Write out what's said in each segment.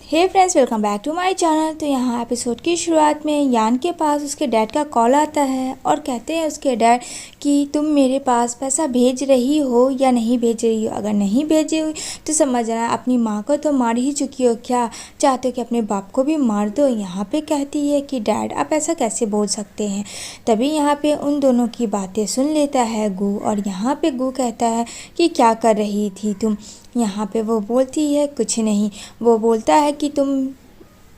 Hey friends, welcome back to my channel. तो यहाँ episode की शुरुआत में यान के पास उसके डैड का कॉल आता है और कहते हैं उसके डैड कि तुम मेरे पास पैसा भेज रही हो या नहीं भेज रही हो। अगर नहीं भेजी हुई तो समझना अपनी माँ को तो मार ही चुकी हो, क्या चाहते हो कि अपने बाप को भी मार दो। यहाँ पे कहती है कि डैड आप ऐसा कैसे बोल सकते हैं। तभी यहाँ पे उन दोनों की बातें सुन लेता है गू, और यहाँ पे गू कहता है कि क्या कर रही थी तुम। यहाँ पे वो बोलती है कुछ नहीं। वो बोलता है कि तुम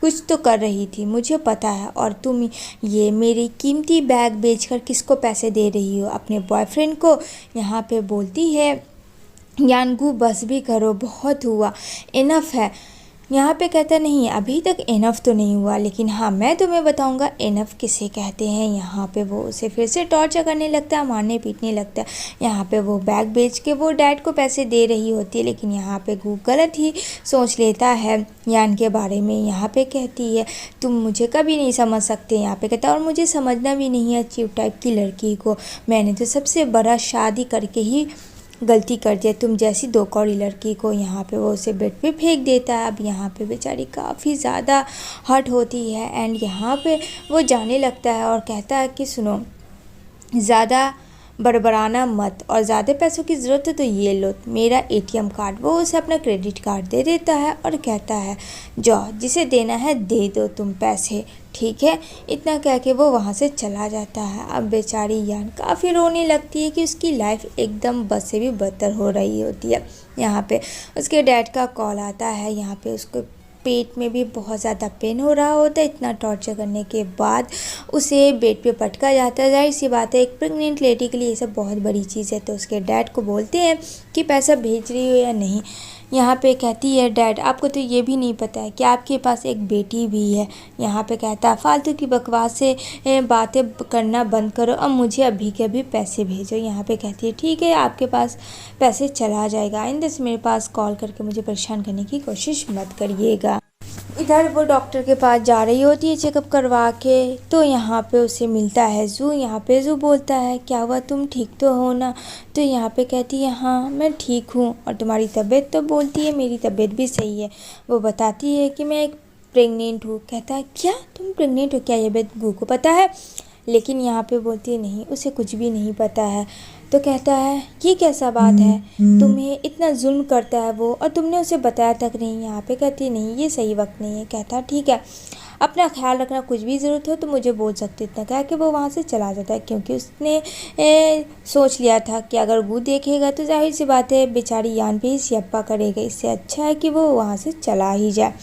कुछ तो कर रही थी, मुझे पता है, और तुम ये मेरी कीमती बैग बेचकर किसको पैसे दे रही हो, अपने बॉयफ्रेंड को। यहाँ पे बोलती है यानगू बस भी करो, बहुत हुआ, इनफ है। यहाँ पे कहता नहीं अभी तक इनफ तो नहीं हुआ, लेकिन हाँ मैं तुम्हें बताऊंगा इनफ किसे कहते हैं। यहाँ पे वो उसे फिर से टॉर्चर करने लगता है, मारने पीटने लगता है। यहाँ पे वो बैग बेच के वो डैड को पैसे दे रही होती है, लेकिन यहाँ पे गू गलत ही सोच लेता है यान के बारे में। यहाँ पे कहती है तुम मुझे कभी नहीं समझ सकते। यहाँ पे कहता है और मुझे समझना भी नहीं है चीप टाइप की लड़की को, मैंने तो सबसे बड़ा शादी करके ही गलती कर दिया तुम जैसी दो कौड़ी लड़की को। यहाँ पे वो उसे बेड पे फेंक देता है। अब यहाँ पे बेचारी काफ़ी ज़्यादा हर्ट होती है एंड यहाँ पे वो जाने लगता है और कहता है कि सुनो, ज़्यादा बड़बड़ाना मत, और ज़्यादा पैसों की ज़रूरत है तो ये लो मेरा एटीएम कार्ड। वो उसे अपना क्रेडिट कार्ड दे देता है और कहता है जाओ जिसे देना है दे दो तुम पैसे, ठीक है। इतना कह के वो वहाँ से चला जाता है। अब बेचारी यान काफ़ी रोने लगती है कि उसकी लाइफ एकदम बस से भी बदतर हो रही होती है। यहाँ पे उसके डैड का कॉल आता है। यहाँ पे उसको पेट में भी बहुत ज़्यादा पेन हो रहा होता है। इतना टॉर्चर करने के बाद उसे बेड पे पटका जाता है। जाहिर सी बात है एक प्रेग्नेंट लेडी के लिए ये सब बहुत बड़ी चीज़ है। तो उसके डैड को बोलते हैं कि पैसा भेज रही हो या नहीं। यहाँ पे कहती है डैड आपको तो ये भी नहीं पता है कि आपके पास एक बेटी भी है। यहाँ पे कहता है फालतू की बकवास से बातें करना बंद करो, अब मुझे अभी के अभी पैसे भेजो। यहाँ पे कहती है ठीक है आपके पास पैसे चला जाएगा, आइंदा से मेरे पास कॉल करके मुझे परेशान करने की कोशिश मत करिएगा। इधर वो डॉक्टर के पास जा रही होती है चेकअप करवा के, तो यहाँ पे उसे मिलता है जू। यहाँ पे जू बोलता है क्या हुआ तुम ठीक तो हो ना। तो यहाँ पे कहती है हाँ मैं ठीक हूँ, और तुम्हारी तबीयत। तो बोलती है मेरी तबीयत भी सही है। वो बताती है कि मैं एक प्रेग्नेंट हूँ। कहता है क्या तुम प्रेग्नेंट हो, क्या ये बात गू को पता है। लेकिन यहाँ पे बोलती है नहीं उसे कुछ भी नहीं पता है। तो कहता है ये कैसा बात है, तुम्हें इतना जुल्म करता है वो और तुमने उसे बताया तक नहीं। यहाँ पे कहती है नहीं ये सही वक्त नहीं है। कहता ठीक है अपना ख्याल रखना, कुछ भी ज़रूरत हो तो मुझे बोल सकते। इतना कह के वो वहाँ से चला जाता है, क्योंकि उसने सोच लिया था कि अगर वो देखेगा तो जाहिर सी बात है बेचारी यान पे ही सियप्पा करेगा। इससे अच्छा है कि वो वहाँ से चला ही जाए।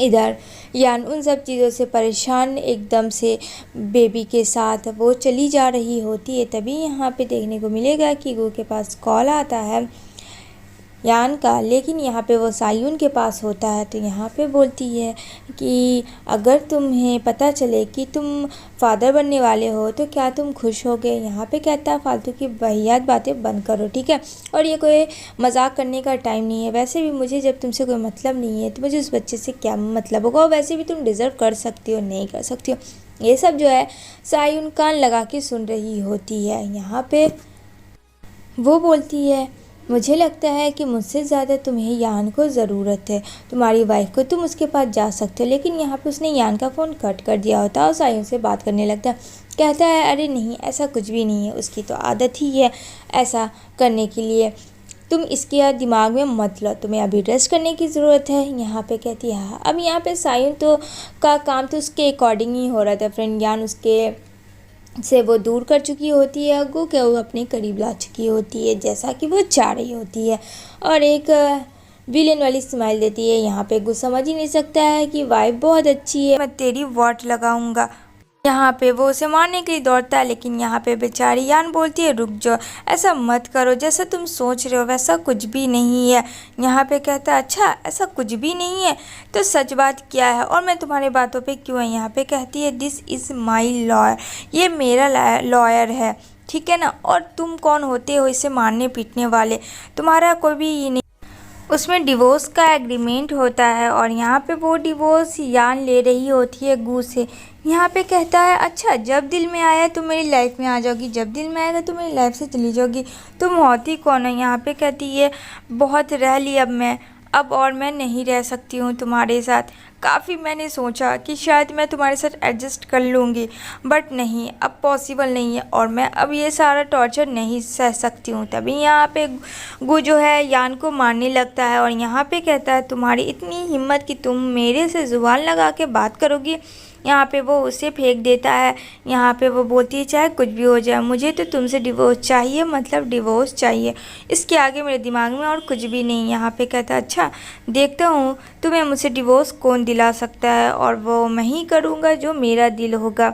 इधर यान उन सब चीज़ों से परेशान एकदम से बेबी के साथ वो चली जा रही होती है। तभी यहाँ पे देखने को मिलेगा कि गू के पास कॉल आता है यान का, लेकिन यहाँ पे वो सायुन के पास होता है। तो यहाँ पे बोलती है कि अगर तुम्हें पता चले कि तुम फादर बनने वाले हो तो क्या तुम खुश होगे। यहाँ पे कहता है फालतू की वाहियात बातें बंद करो, ठीक है, और ये कोई मजाक करने का टाइम नहीं है। वैसे भी मुझे जब तुमसे कोई मतलब नहीं है तो मुझे उस बच्चे से क्या मतलब होगा, और वैसे भी तुम डिज़र्व कर सकती हो नहीं कर सकती हो। ये सब जो है सायुन कान लगा के सुन रही होती है। यहाँ पे वो बोलती है मुझे लगता है कि मुझसे ज़्यादा तुम्हें यान को ज़रूरत है, तुम्हारी वाइफ को, तुम उसके पास जा सकते हो। लेकिन यहाँ पे उसने यान का फ़ोन कट कर दिया होता है और सायुन से बात करने लगता है। कहता है अरे नहीं ऐसा कुछ भी नहीं है, उसकी तो आदत ही है ऐसा करने के लिए, तुम इसके दिमाग में मत लो, तुम्हें अभी रेस्ट करने की ज़रूरत है। यहाँ पे कहती है हाँ। अब यहाँ पे सायुन तो का काम तो उसके अकॉर्डिंग ही हो रहा था। फ्रेंड यान उसके से वो दूर कर चुकी होती है, गो क्या वो अपने करीब ला चुकी होती है जैसा कि वो चाह रही होती है, और एक विलेन वाली स्माइल देती है। यहाँ पे गो समझ ही नहीं सकता है कि वाइफ बहुत अच्छी है, मैं तेरी वॉट लगाऊंगा। यहाँ पे वो उसे मारने के लिए दौड़ता है, लेकिन यहाँ पे बेचारी यान बोलती है रुक जाओ, ऐसा मत करो, जैसा तुम सोच रहे हो वैसा कुछ भी नहीं है। यहाँ पे कहता है अच्छा ऐसा कुछ भी नहीं है तो सच बात क्या है और मैं तुम्हारी बातों पे क्यों है। यहाँ पे कहती है दिस इज़ माई लॉयर, ये मेरा लॉयर है, ठीक है ना, और तुम कौन होते हो इसे मारने पीटने वाले, तुम्हारा कोई भी ये नहीं। उसमें डिवोर्स का एग्रीमेंट होता है और यहाँ पे वो डिवोर्स यान ले रही होती है गू से। यहाँ पे कहता है अच्छा जब दिल में आया तो मेरी लाइफ में आ जाओगी, जब दिल में आएगा तो मेरी लाइफ से चली जाओगी, तुम होती कौन है। यहाँ पे कहती है बहुत रह ली अब मैं, अब और मैं नहीं रह सकती हूँ तुम्हारे साथ। काफ़ी मैंने सोचा कि शायद मैं तुम्हारे साथ एडजस्ट कर लूँगी, बट नहीं, अब पॉसिबल नहीं है और मैं अब ये सारा टॉर्चर नहीं सह सकती हूँ। तभी यहाँ पे गु जो है यान को मारने लगता है और यहाँ पे कहता है तुम्हारी इतनी हिम्मत कि तुम मेरे से ज़ुबान लगा के बात करोगी। यहाँ पे वो उसे फेंक देता है। यहाँ पे वो बोलती है चाहे कुछ भी हो जाए, मुझे तो तुमसे डिवोर्स चाहिए, मतलब डिवोर्स चाहिए। इसके आगे मेरे दिमाग में और कुछ भी नहीं। यहाँ पे कहता है अच्छा देखता हूँ तुम्हें मुझसे डिवोर्स कौन दिला सकता है, और वो मैं ही करूँगा जो मेरा दिल होगा।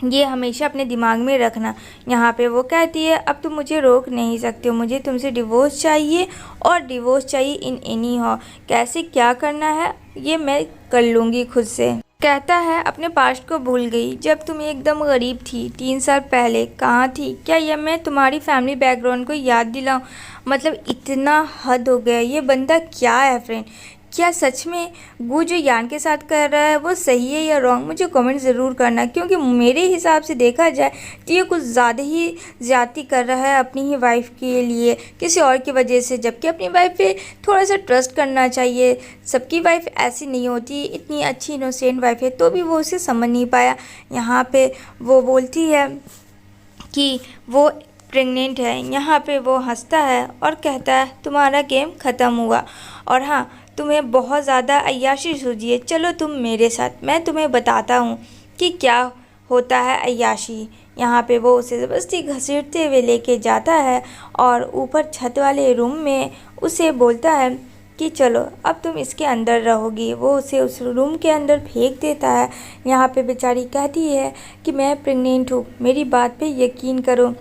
ये हमेशा अपने दिमाग में रखना। यहाँ पे वो कहती है अब तुम मुझे रोक नहीं सकते हो, मुझे तुमसे डिवोर्स चाहिए और डिवोर्स चाहिए इन एनी हाउ। कैसे क्या करना है ये मैं कर लूँगी खुद से। कहता है अपने पास्ट को भूल गई, जब तुम एकदम गरीब थी 3 साल पहले कहाँ थी? क्या यह मैं तुम्हारी फैमिली बैकग्राउंड को याद दिलाऊं? मतलब इतना हद हो गया। ये बंदा क्या है फ्रेंड? क्या सच में वो जो यान के साथ कर रहा है वो सही है या रॉन्ग? मुझे कमेंट ज़रूर करना, क्योंकि मेरे हिसाब से देखा जाए तो ये कुछ ज़्यादा ही ज़्यादती कर रहा है अपनी ही वाइफ के लिए, किसी और की वजह से। जबकि अपनी वाइफ पे थोड़ा सा ट्रस्ट करना चाहिए। सबकी वाइफ ऐसी नहीं होती, इतनी अच्छी इनोसेंट वाइफ है तो भी वो उसे समझ नहीं पाया। यहाँ पे वो बोलती है कि वो प्रेग्नेंट है। यहाँ पे वो हंसता है और कहता है तुम्हारा गेम ख़त्म हुआ, और हाँ तुम्हें बहुत ज़्यादा अय्याशी सूझी है, चलो तुम मेरे साथ, मैं तुम्हें बताता हूँ कि क्या होता है अय्याशी। यहाँ पे वो उसे ज़बरदस्ती घसीटते हुए लेके जाता है और ऊपर छत वाले रूम में उसे बोलता है कि चलो अब तुम इसके अंदर रहोगी। वो उसे उस रूम के अंदर फेंक देता है। यहाँ पे बेचारी कहती है कि मैं प्रेग्नेंट हूँ, मेरी बात पे यकीन करो।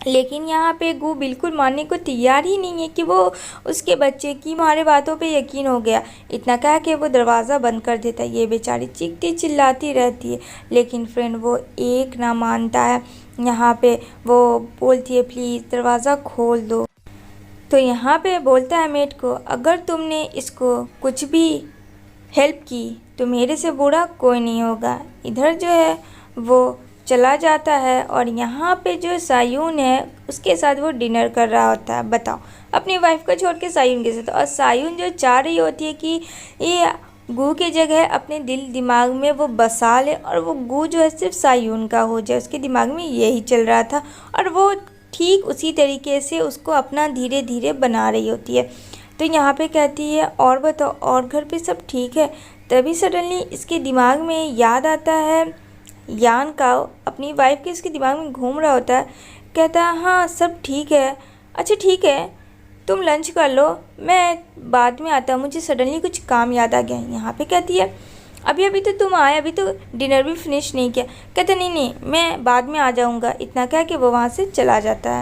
लेकिन यहाँ पे गु बिल्कुल मानने को तैयार ही नहीं है कि वो उसके बच्चे की हमारे बातों पे यकीन हो गया। इतना कह के वो दरवाज़ा बंद कर देता है। ये बेचारी चीखती चिल्लाती रहती है, लेकिन फ्रेंड वो एक ना मानता है। यहाँ पे वो बोलती है प्लीज़ दरवाज़ा खोल दो। तो यहाँ पे बोलता है मेट को अगर तुमने इसको कुछ भी हेल्प की तो मेरे से बुरा कोई नहीं होगा। इधर जो है वो चला जाता है और यहाँ पे जो सायून है उसके साथ वो डिनर कर रहा होता है। बताओ, अपनी वाइफ को छोड़ के सायून के साथ। और सायून जो चाह रही होती है कि ये गू की जगह अपने दिल दिमाग में वो बसा ले और वो गू जो है सिर्फ सायून का हो जाए। उसके दिमाग में यही चल रहा था और वो ठीक उसी तरीके से उसको अपना धीरे धीरे बना रही होती है। तो यहाँ पे कहती है और बताओ और घर पे सब ठीक है? तभी सडनली इसके दिमाग में याद आता है यान का, अपनी वाइफ के इसके दिमाग में घूम रहा होता है। कहता है हाँ सब ठीक है। अच्छा ठीक है तुम लंच कर लो, मैं बाद में आता हूँ, मुझे सडनली कुछ काम याद आ गया। यहाँ पे कहती है अभी अभी तो तुम आए, अभी तो डिनर भी फिनिश नहीं किया। कहता नहीं नहीं मैं बाद में आ जाऊँगा। इतना कह के वो वहाँ से चला जाता है।